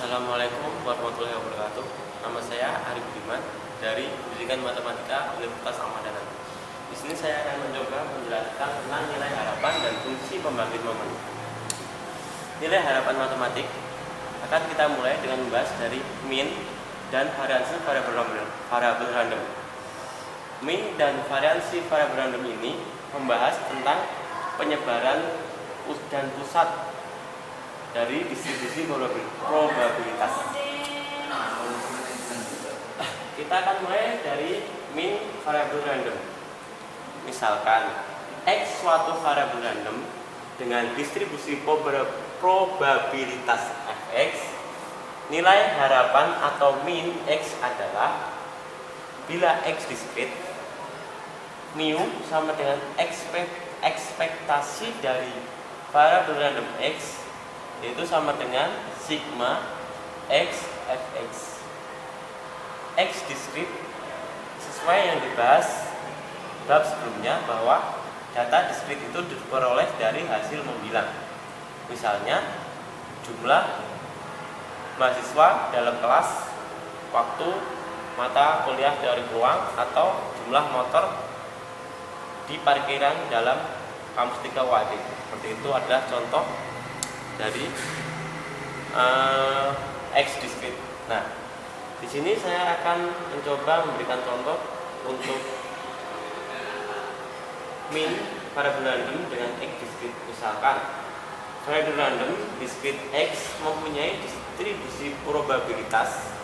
Assalamualaikum warahmatullahi wabarakatuh. Nama saya Arif Budiman dari Pendidikan Matematika Universitas Ahmad Yani. Di sini saya akan mencoba menjelaskan tentang nilai harapan dan fungsi pembangkit momen. Nilai harapan matematik akan kita mulai dengan membahas dari min dan variansi variabel random. Min dan variansi variabel random ini membahas tentang penyebaran dan pusat dari distribusi probabilitas. Kita akan mulai dari min variabel random. Misalkan X suatu variabel random dengan distribusi probabilitas Fx, nilai harapan atau min X adalah bila X diskrit, mu sama dengan ekspektasi dari variabel random X, yaitu sama dengan sigma X Fx. X diskrit sesuai yang dibahas bab sebelumnya, bahwa data diskrit itu diperoleh dari hasil membilang. Misalnya jumlah mahasiswa dalam kelas, waktu mata kuliah teori peluang, atau jumlah motor di parkiran dalam kampus 3 UAD. Seperti itu adalah contoh dari X diskrit. Nah, di sini saya akan mencoba memberikan contoh untuk min variabel random dengan X diskrit. Misalkan variabel random diskrit X mempunyai distribusi probabilitas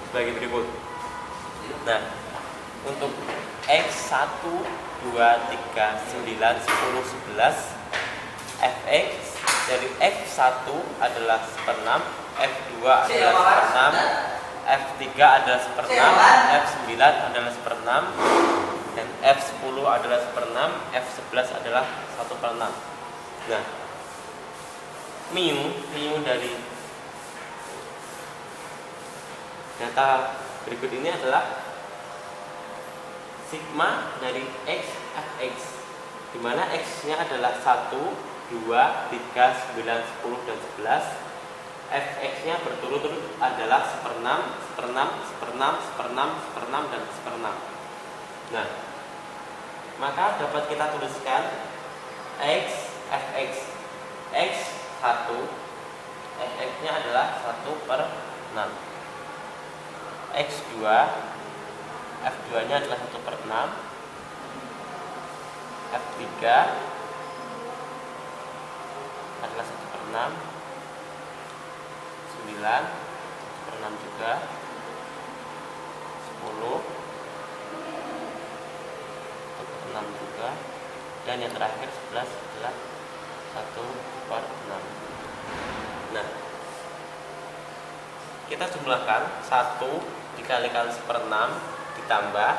sebagai berikut. Nah, untuk X 1, 2, 3, 9, 10, 11, Fx dari F1 adalah 1/6, F2 adalah 1/6, F3 adalah 1/6, F9 adalah 1/6, dan F10 adalah 1/6, F11 adalah 1/6. Nah, mu dari data berikut ini adalah sigma dari X Fx, di mana X-nya adalah 1, 2, 3, 9, 10, dan 11. Fx-nya berturut-turut adalah 1/6, 1/6, 1/6, 1/6, 1/6, dan 1/6. Nah, maka dapat kita tuliskan X Fx. X1 Fx-nya adalah 1/6. X2 F2-nya adalah 1/6. F3 adalah 1/6, 9 1/6 juga, 10 1/6 juga, dan yang terakhir 11 adalah 1/6. Nah, kita jumlahkan 1 dikalikan 1/6 ditambah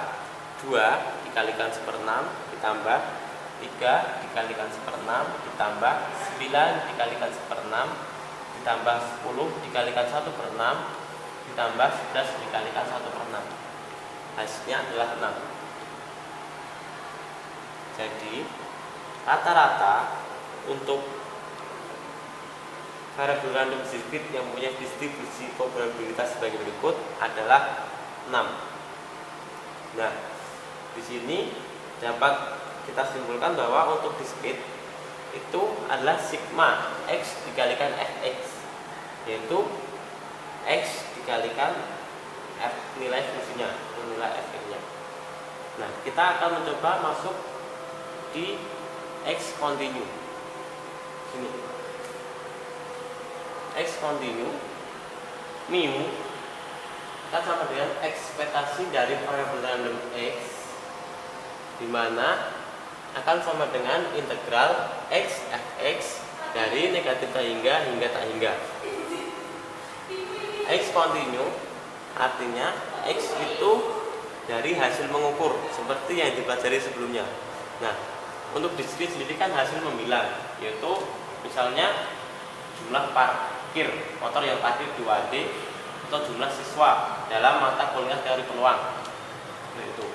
2 dikalikan 1/6 ditambah 3 dikalikan 1/6 ditambah 9 dikalikan 1/6 ditambah 10 dikalikan 1/6 ditambah 11 dikalikan 1/6. Hasilnya adalah 6. Jadi rata-rata untuk variabel random diskrit yang punya distribusi probabilitas sebagai berikut adalah 6. Nah, di sini dapat kita simpulkan bahwa untuk diskrit itu adalah sigma X dikalikan Fx, yaitu X dikalikan F nilai fungsinya, nilai Fx-nya. Nah, kita akan mencoba masuk di X continue. Sini. X continue mu akan sama dengan ekspektasi dari variabel random X, di mana akan sama dengan integral X Fx dari negatif tak hingga tak hingga. X continue artinya X itu dari hasil mengukur seperti yang dipelajari sebelumnya. Nah, untuk diskrit sendiri kan hasil membilang, yaitu misalnya jumlah parkir motor yang parkir di UAD, atau jumlah siswa dalam mata kuliah teori peluang. Itu.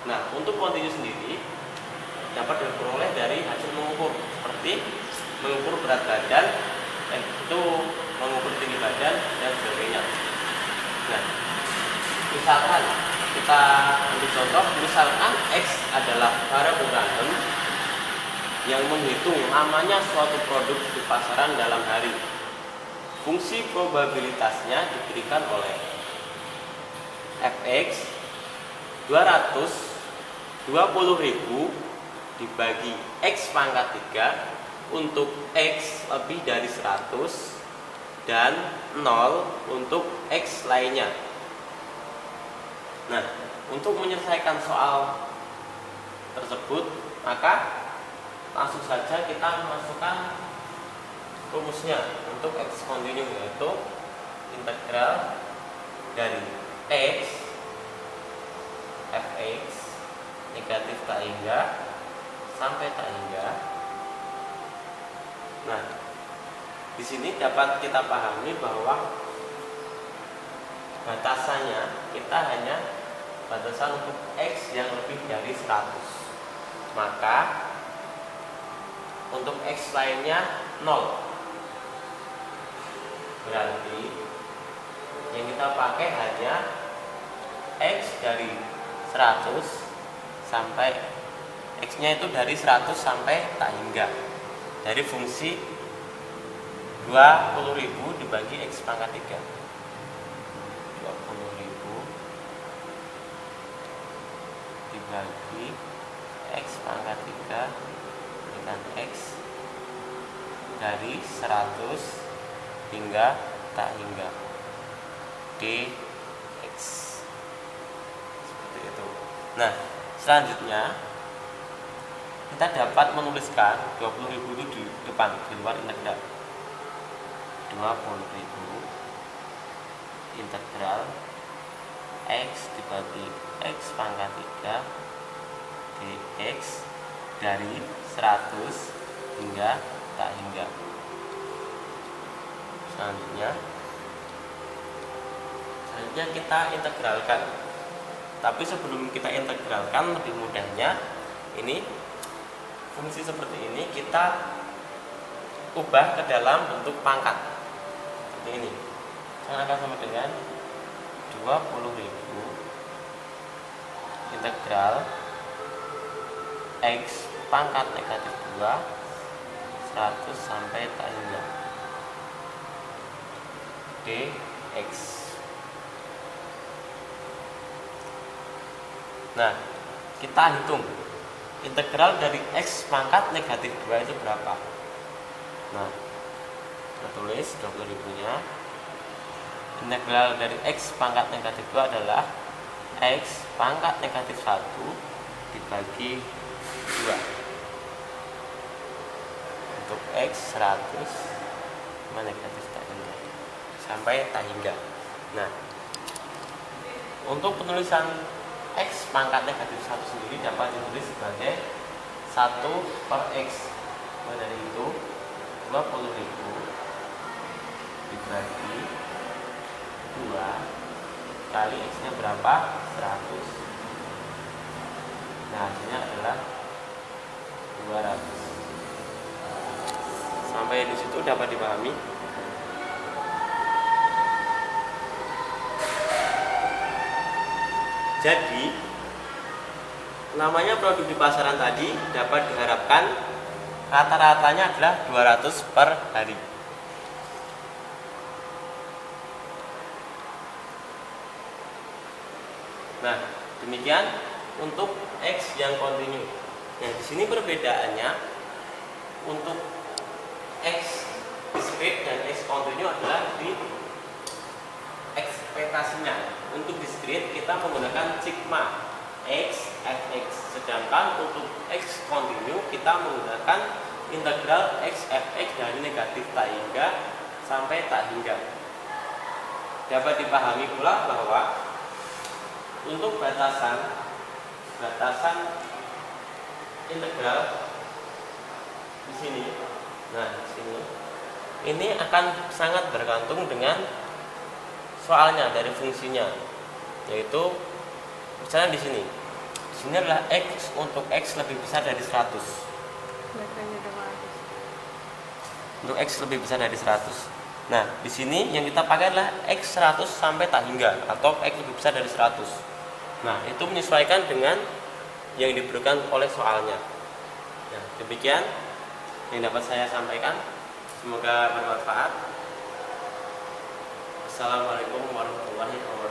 Nah, untuk continue sendiri dapat diperoleh dari hasil mengukur, seperti mengukur berat badan, itu mengukur tinggi badan dan sebagainya. Nah, misalkan kita ambil contoh, misalkan X adalah variabel random yang menghitung lamanya suatu produk di pasaran dalam hari. Fungsi probabilitasnya diberikan oleh Fx 220.000 dibagi X pangkat 3 untuk X lebih dari 100 dan 0 untuk X lainnya. Nah, untuk menyelesaikan soal tersebut, maka langsung saja kita masukkan rumusnya untuk X kontinu, yaitu integral dari X Fx negatif tak hingga sampai tak hingga. Nah, di sini dapat kita pahami bahwa batasannya kita hanya batasan untuk X yang lebih dari 100. Maka untuk X lainnya 0. Berarti yang kita pakai hanya X dari 100 sampai X-nya itu dari 100 sampai tak hingga. Dari fungsi 20.000 dibagi X pangkat 3. 20.000 dibagi X pangkat 3 dengan X dari 100 hingga tak hingga dx. Seperti itu. Nah, selanjutnya kita dapat menuliskan 20.000 itu di depan, di luar integral. 20.000 integral X dibagi X pangkat 3 dx dari 100 hingga tak hingga. Selanjutnya kita integralkan. Tapi sebelum kita integralkan, lebih mudahnya ini fungsi seperti ini kita ubah ke dalam bentuk pangkat seperti ini. Yang akan sama dengan 20.000 integral X pangkat negatif 2 100 sampai tak hingga dx. Nah, kita hitung integral dari X pangkat negatif 2 itu berapa. Nah, kita tulis 20.000 nya. Integral dari X pangkat negatif 2 adalah X pangkat negatif 1 dibagi 2 untuk X 100 negatif tak hingga sampai tak hingga. Nah, untuk penulisan X pangkat negatif 1 sendiri dapat ditulis sebagai 1 per X. Maka dari itu 20.000 dibagi 2 kali X nya berapa? 100. Nah, hasilnya adalah 200. Sampai di situ dapat dipahami. Jadi, namanya produk di pasaran tadi dapat diharapkan rata-ratanya adalah 200 per hari. Nah, demikian untuk X yang kontinu. Nah, di sini perbedaannya untuk X discrete dan X kontinu adalah di ekspektasinya. Untuk discrete kita menggunakan sigma X Fx, sedangkan untuk X kontinu kita menggunakan integral X Fx dari negatif tak hingga sampai tak hingga. Dapat dipahami pula bahwa untuk batasan integral di sini, nah di sini, ini akan sangat bergantung dengan soalnya dari fungsinya, yaitu misalnya di sini adalah X untuk X lebih besar dari 100. Untuk X lebih besar dari 100. Nah, di sini yang kita pakai adalah X 100 sampai tak hingga atau X lebih besar dari 100. Nah, itu menyesuaikan dengan yang diberikan oleh soalnya. Nah, demikian yang dapat saya sampaikan. Semoga bermanfaat. Assalamualaikum warahmatullahi wabarakatuh.